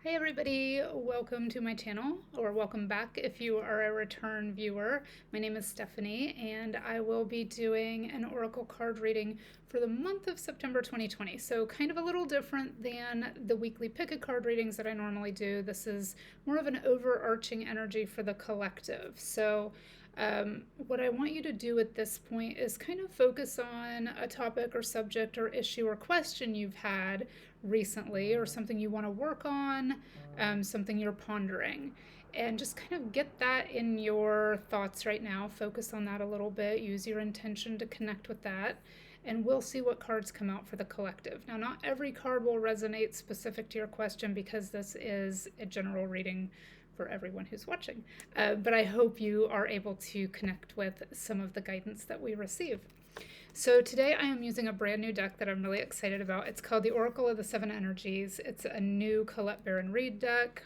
Hey everybody, welcome to my channel, or welcome back if you are a return viewer. My name is Stephanie, and I will be doing an oracle card reading for the month of September 2020. So kind of a little different than the weekly pick a card readings that I normally do. This is more of an overarching energy for the collective. So what I want you to do at this point is kind of focus on a topic or subject or issue or question you've had recently, or something you want to work on, something you're pondering. And just kind of get that in your thoughts right now. Focus on that a little bit. Use your intention to connect with that. And we'll see what cards come out for the collective. Now, not every card will resonate specific to your question because this is a general reading for everyone who's watching. But I hope you are able to connect with some of the guidance that we receive. So today I am using a brand new deck that I'm really excited about. It's called the Oracle of the Seven Energies. It's a new Colette Baron Reid deck.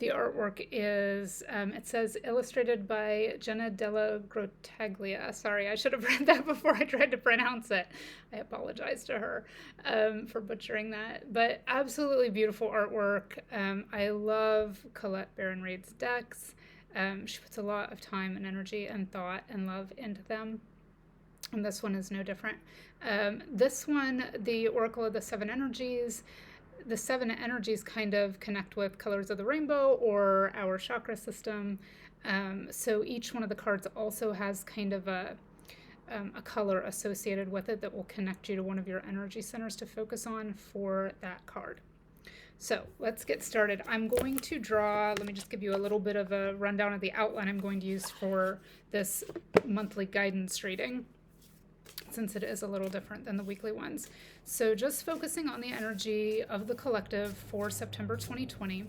The artwork is, it says illustrated by Jenna Della Grottaglia. Sorry, I should have read that before I tried to pronounce it. I apologize to her for butchering that. But absolutely beautiful artwork. I love Colette Baron Reid's decks. She puts a lot of time and energy and thought and love into them. And this one is no different. This one, the Oracle of the Seven Energies, the seven energies kind of connect with colors of the rainbow or our chakra system. So each one of the cards also has kind of a color associated with it that will connect you to one of your energy centers to focus on for that card. So let's get started. I'm going to draw, let me just give you a little bit of a rundown of the outline I'm going to use for this monthly guidance reading, since it is a little different than the weekly ones. So just focusing on the energy of the collective for September 2020.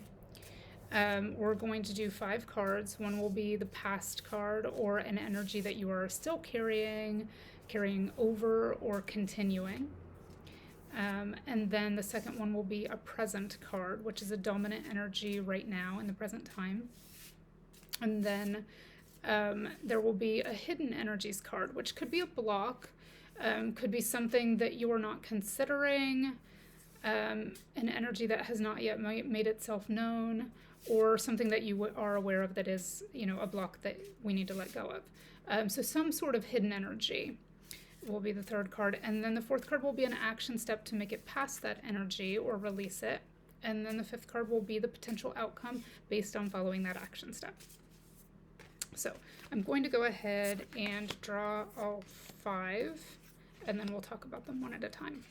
We're going to do 5 cards. One will be the past card, or an energy that you are still carrying over, or continuing. And then the second one will be a present card, which is a dominant energy right now in the present time. And then there will be a hidden energies card, which could be a block, could be something that you are not considering, an energy that has not yet made itself known, or something that you are aware of that is, a block that we need to let go of. So some sort of hidden energy will be the third card. And then the fourth card will be an action step to make it past that energy or release it. And then the fifth card will be the potential outcome based on following that action step. So I'm going to go ahead and draw all 5, and then we'll talk about them one at a time.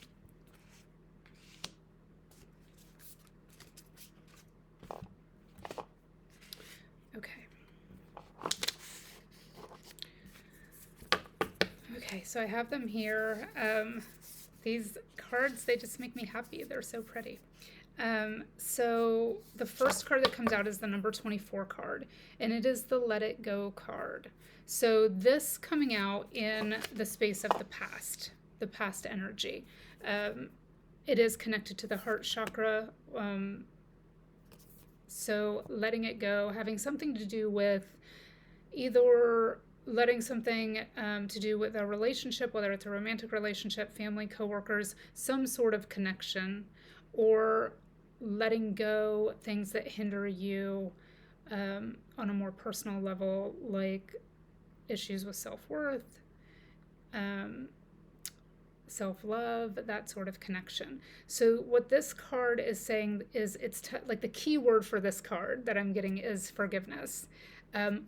Okay. Okay, so I have them here. These cards, they just make me happy. They're so pretty. So the first card that comes out is the number 24 card, and it is the Let It Go card. So this coming out in the space of the past energy. It is connected to the heart chakra. So letting it go, having something to do with either letting something to do with a relationship, whether it's a romantic relationship, family, coworkers, some sort of connection, or letting go things that hinder you on a more personal level, like issues with self-worth, self-love, that sort of connection. So what this card is saying is, it's like the key word for this card that I'm getting is forgiveness.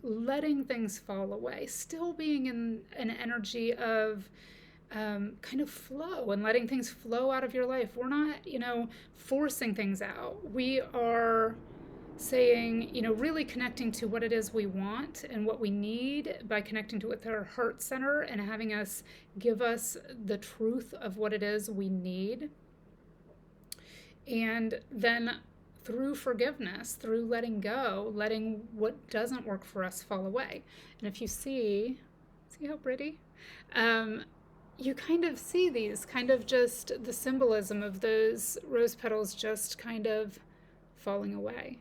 Letting things fall away, still being in an energy of kind of flow and letting things flow out of your life. We're not, forcing things out. We are saying, really connecting to what it is we want and what we need by connecting to it with our heart center and having us give us the truth of what it is we need. And then through forgiveness, through letting go, letting what doesn't work for us fall away. And if you see how pretty? You kind of see these, kind of just the symbolism of those rose petals just kind of falling away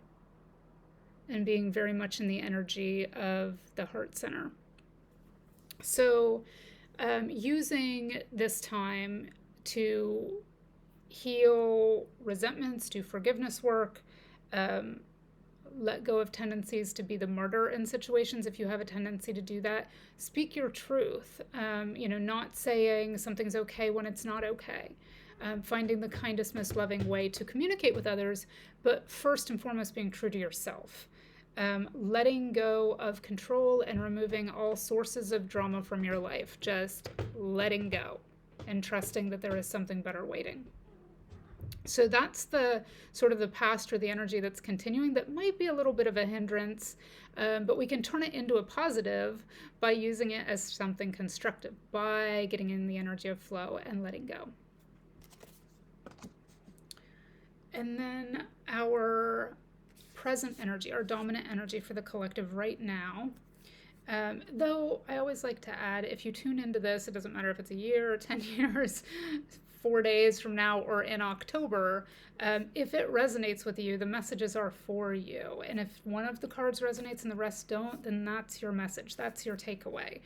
and being very much in the energy of the heart center. So using this time to heal resentments, do forgiveness work, um, let go of tendencies to be the martyr in situations if you have a tendency to do that. Speak your truth, not saying something's okay when it's not okay. Finding the kindest, most loving way to communicate with others, but first and foremost, being true to yourself. Letting go of control and removing all sources of drama from your life. Just letting go and trusting that there is something better waiting. So that's the sort of the past or the energy that's continuing that might be a little bit of a hindrance, but we can turn it into a positive by using it as something constructive, by getting in the energy of flow and letting go. And then our present energy, our dominant energy for the collective right now. Though I always like to add, if you tune into this, it doesn't matter if it's a year or 10 years, 4 days from now, or in October, if it resonates with you, the messages are for you. And if one of the cards resonates and the rest don't, then that's your message. That's your takeaway.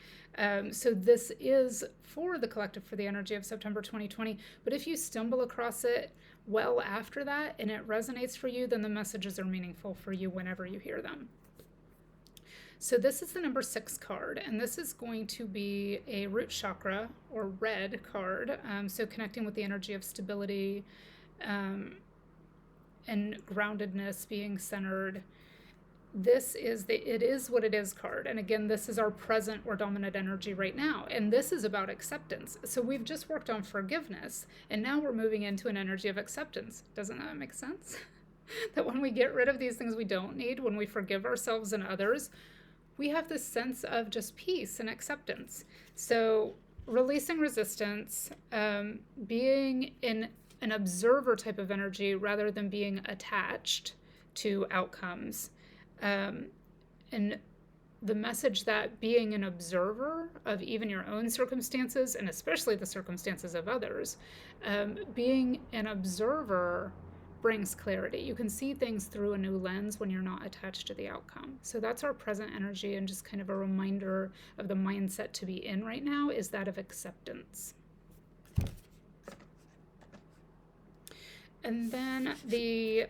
So this is for the collective for the energy of September 2020. But if you stumble across it well after that and it resonates for you, then the messages are meaningful for you whenever you hear them. So this is the number 6 card, and this is going to be a root chakra or red card. So connecting with the energy of stability and groundedness, being centered. This is the it is what it is card. And again, this is our present or dominant energy right now. And this is about acceptance. So we've just worked on forgiveness, and now we're moving into an energy of acceptance. Doesn't that make sense? That when we get rid of these things we don't need, when we forgive ourselves and others, we have this sense of just peace and acceptance. So releasing resistance, being in an observer type of energy rather than being attached to outcomes. And the message that being an observer of even your own circumstances, and especially the circumstances of others, being an observer brings clarity. You can see things through a new lens when you're not attached to the outcome. So that's our present energy, and just kind of a reminder of the mindset to be in right now is that of acceptance. And then the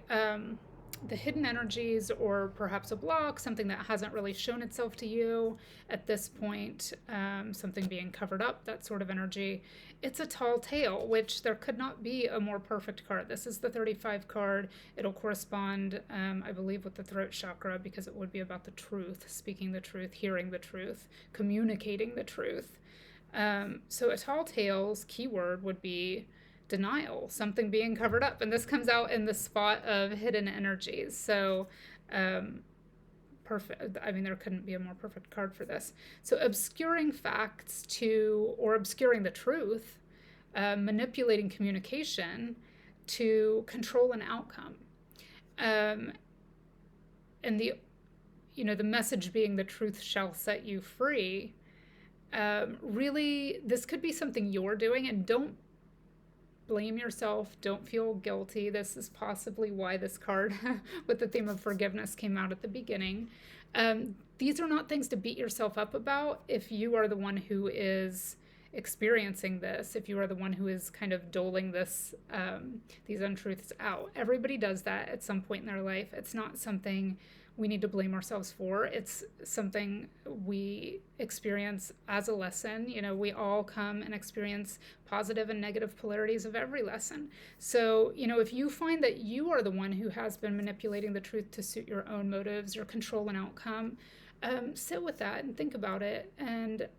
hidden energies, or perhaps a block, something that hasn't really shown itself to you at this point, something being covered up, that sort of energy. It's a tall tale, which there could not be a more perfect card. This is the 35 card. It'll correspond, I believe, with the throat chakra, because it would be about the truth, speaking the truth, hearing the truth, communicating the truth. So a tall tale's keyword would be denial, something being covered up. And this comes out in the spot of hidden energies. So perfect. I mean, there couldn't be a more perfect card for this. So obscuring facts or obscuring the truth, manipulating communication to control an outcome. And the message being the truth shall set you free. Really, this could be something you're doing, and don't blame yourself. Don't feel guilty. This is possibly why this card with the theme of forgiveness came out at the beginning. These are not things to beat yourself up about if you are the one who is experiencing this, if you are the one who is kind of doling these untruths out. Everybody does that at some point in their life. It's not something we need to blame ourselves for. It's something we experience as a lesson. We all come and experience positive and negative polarities of every lesson. So, if you find that you are the one who has been manipulating the truth to suit your own motives or control an outcome, sit with that and think about it, and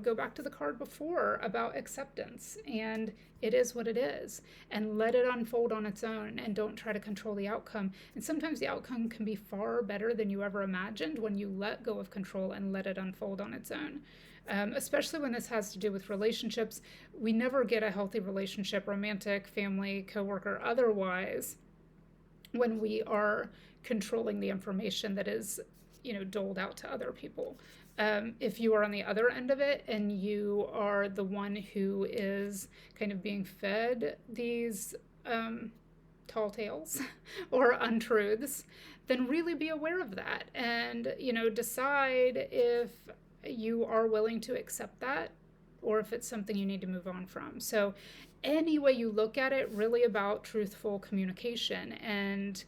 go back to the card before about acceptance, and it is what it is, and let it unfold on its own, and don't try to control the outcome. And sometimes the outcome can be far better than you ever imagined when you let go of control and let it unfold on its own. Especially when this has to do with relationships. We never get a healthy relationship, romantic, family, coworker, otherwise, when we are controlling the information that is doled out to other people. If you are on the other end of it and you are the one who is kind of being fed these tall tales or untruths, then really be aware of that, and decide if you are willing to accept that, or if it's something you need to move on from. So any way you look at it, really about truthful communication and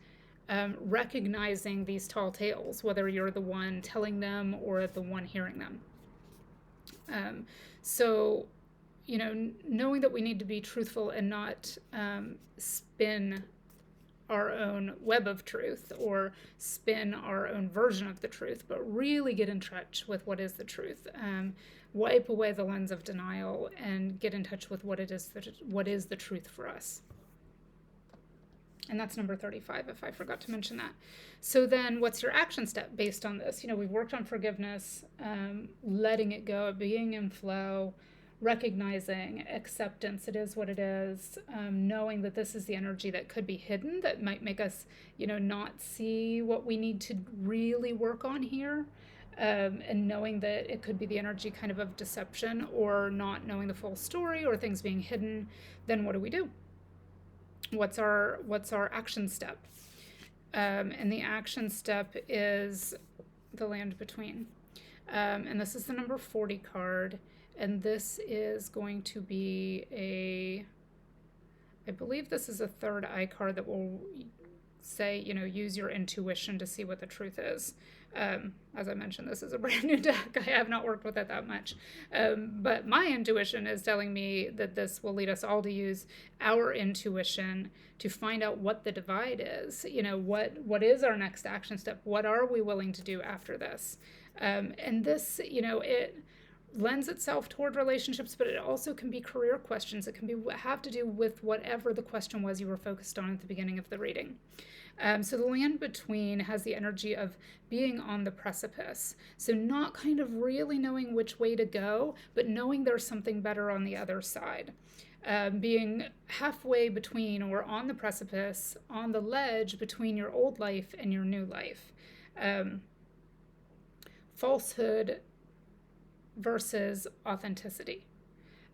recognizing these tall tales, whether you're the one telling them or the one hearing them. So, knowing that we need to be truthful and not spin our own web of truth or spin our own version of the truth, but really get in touch with what is the truth. Wipe away the lens of denial and get in touch with what is the truth for us. And that's number 35, if I forgot to mention that. So then what's your action step based on this? We've worked on forgiveness, letting it go, being in flow, recognizing acceptance, it is what it is, knowing that this is the energy that could be hidden, that might make us, not see what we need to really work on here. And knowing that it could be the energy kind of deception or not knowing the full story or things being hidden. Then what do? What's our action step? And the action step is the land between. And this is the number 40 card. And this is going to be I believe this is a third eye card that will say, use your intuition to see what the truth is. As I mentioned, this is a brand new deck. I have not worked with it that much. But my intuition is telling me that this will lead us all to use our intuition to find out what the divide is. What is our next action step? What are we willing to do after this? And this, it lends itself toward relationships, but it also can be career questions. It can have to do with whatever the question was you were focused on at the beginning of the reading. So the land between has the energy of being on the precipice. So not kind of really knowing which way to go, but knowing there's something better on the other side. Being halfway between or on the precipice, on the ledge between your old life and your new life. Falsehood versus authenticity.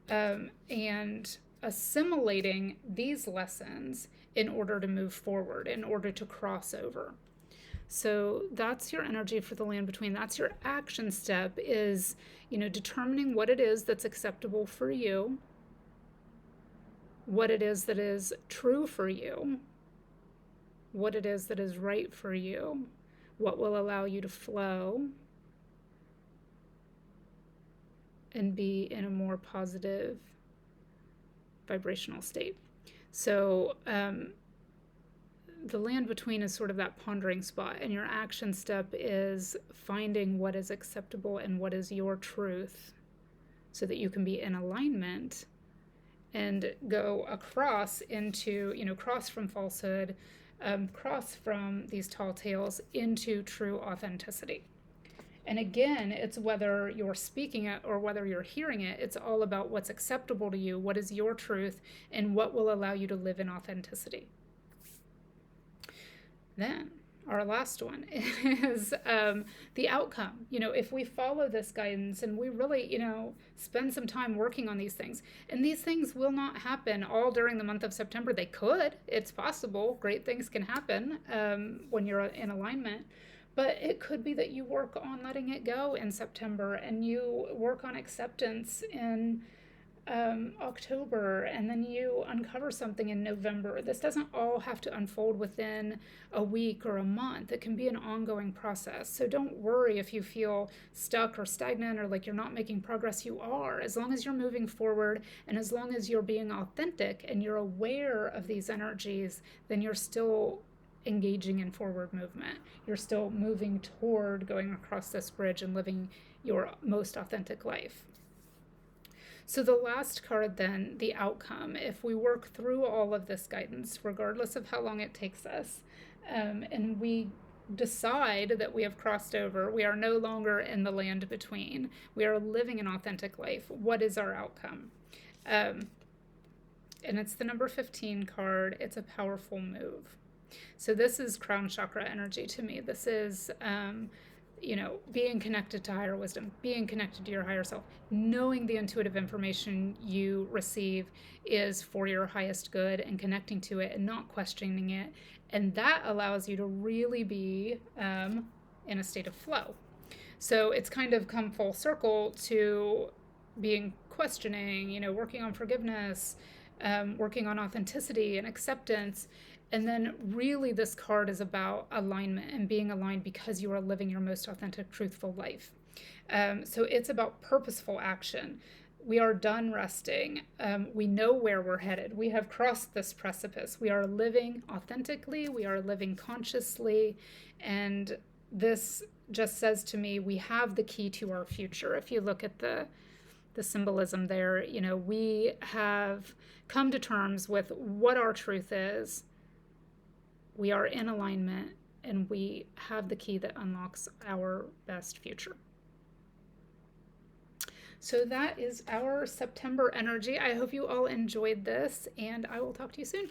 And assimilating these lessons in order to move forward, in order to cross over. So that's your energy for the land between. That's your action step, is, determining what it is that's acceptable for you, what it is that is true for you, what it is that is right for you, what will allow you to flow and be in a more positive vibrational state. So the land between is sort of that pondering spot, and your action step is finding what is acceptable and what is your truth so that you can be in alignment and go across into, cross from falsehood, cross from these tall tales into true authenticity. And again, it's whether you're speaking it or whether you're hearing it, it's all about what's acceptable to you, what is your truth, and what will allow you to live in authenticity. Then, our last one is the outcome. If we follow this guidance and we really, spend some time working on these things, and these things will not happen all during the month of September. They could. It's possible. Great things can happen when you're in alignment. But it could be that you work on letting it go in September, and you work on acceptance in October, and then you uncover something in November. This doesn't all have to unfold within a week or a month. It can be an ongoing process. So don't worry if you feel stuck or stagnant or like you're not making progress. You are. As long as you're moving forward and as long as you're being authentic and you're aware of these energies, then you're still engaging in forward movement. You're still moving toward going across this bridge and living your most authentic life. So the last card then, the outcome, if we work through all of this guidance, regardless of how long it takes us, and we decide that we have crossed over, we are no longer in the land between, we are living an authentic life, what is our outcome? And it's the number 15 card. It's a powerful move. So this is crown chakra energy to me. This is being connected to higher wisdom, being connected to your higher self, knowing the intuitive information you receive is for your highest good and connecting to it and not questioning it. And that allows you to really be in a state of flow. So it's kind of come full circle to being questioning, working on forgiveness, working on authenticity and acceptance. And then really this card is about alignment and being aligned because you are living your most authentic, truthful life. So it's about purposeful action. We are done resting. We know where we're headed. We have crossed this precipice. We are living authentically. We are living consciously. And this just says to me, we have the key to our future. If you look at the symbolism there, we have come to terms with what our truth is. We are in alignment, and we have the key that unlocks our best future. So that is our September energy. I hope you all enjoyed this, and I will talk to you soon.